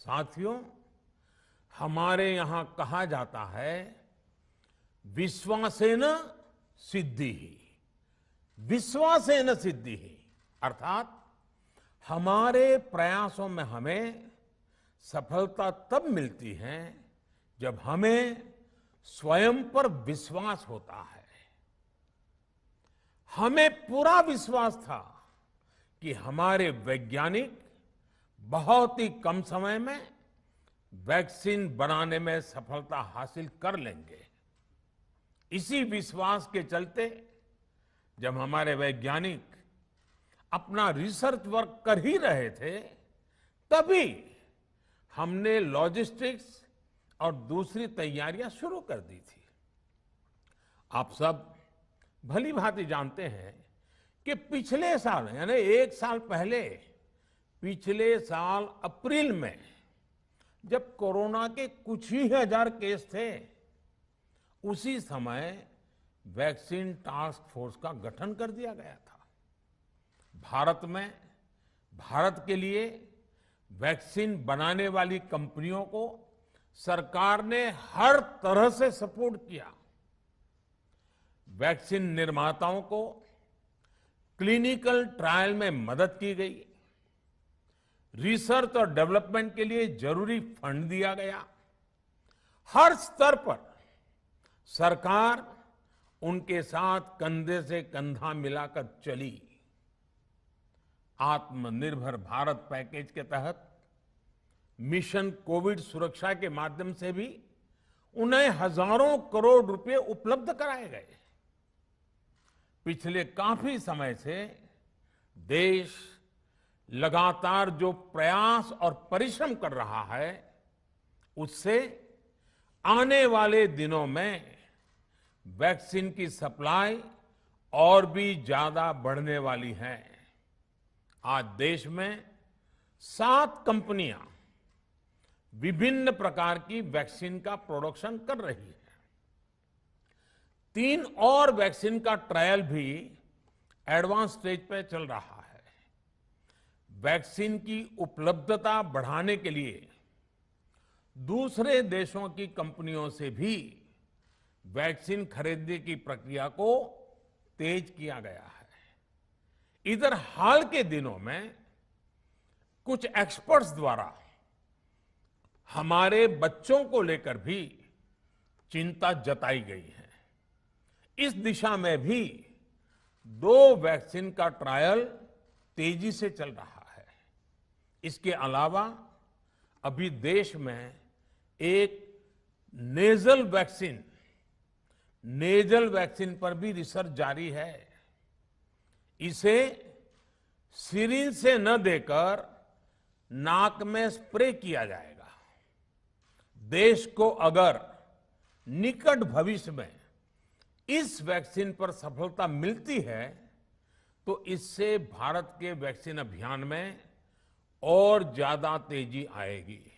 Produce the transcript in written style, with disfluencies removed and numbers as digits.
साथियों, हमारे यहां कहा जाता है, विश्वासेन सिद्धिः, विश्वासेन सिद्धिः, अर्थात हमारे प्रयासों में हमें सफलता तब मिलती है जब हमें स्वयं पर विश्वास होता है। हमें पूरा विश्वास था कि हमारे वैज्ञानिक बहुत ही कम समय में वैक्सीन बनाने में सफलता हासिल कर लेंगे। इसी विश्वास के चलते जब हमारे वैज्ञानिक अपना रिसर्च वर्क कर ही रहे थे, तभी हमने लॉजिस्टिक्स और दूसरी तैयारियां शुरू कर दी थी। आप सब भली भांति जानते हैं कि पिछले साल यानी 1 साल पहले, पिछले साल अप्रैल में जब कोरोना के कुछ ही हजार केस थे, उसी समय वैक्सीन टास्क फोर्स का गठन कर दिया गया था। भारत के लिए वैक्सीन बनाने वाली कंपनियों को सरकार ने हर तरह से सपोर्ट किया। वैक्सीन निर्माताओं को क्लिनिकल ट्रायल में मदद की गई, रिसर्च और डेवलपमेंट के लिए जरूरी फंड दिया गया। हर स्तर पर सरकार उनके साथ कंधे से कंधा मिलाकर चली। आत्मनिर्भर भारत पैकेज के तहत मिशन कोविड सुरक्षा के माध्यम से भी उन्हें हजारों करोड़ रुपए उपलब्ध कराए गए। पिछले काफी समय से देश लगातार जो प्रयास और परिश्रम कर रहा है, उससे आने वाले दिनों में वैक्सीन की सप्लाई और भी ज्यादा बढ़ने वाली है। आज देश में 7 कंपनियां विभिन्न प्रकार की वैक्सीन का प्रोडक्शन कर रही है। 3 और वैक्सीन का ट्रायल भी एडवांस स्टेज पे चल रहा है। वैक्सीन की उपलब्धता बढ़ाने के लिए दूसरे देशों की कंपनियों से भी वैक्सीन खरीदने की प्रक्रिया को तेज किया गया है। इधर हाल के दिनों में कुछ एक्सपर्ट्स द्वारा हमारे बच्चों को लेकर भी चिंता जताई गई है। इस दिशा में भी 2 वैक्सीन का ट्रायल तेजी से चल रहा है। इसके अलावा अभी देश में एक नेजल वैक्सीन पर भी रिसर्च जारी है। इसे सिरिंज से न देकर नाक में स्प्रे किया जाएगा। देश को अगर निकट भविष्य में इस वैक्सीन पर सफलता मिलती है, तो इससे भारत के वैक्सीन अभियान में और ज्यादा तेजी आएगी।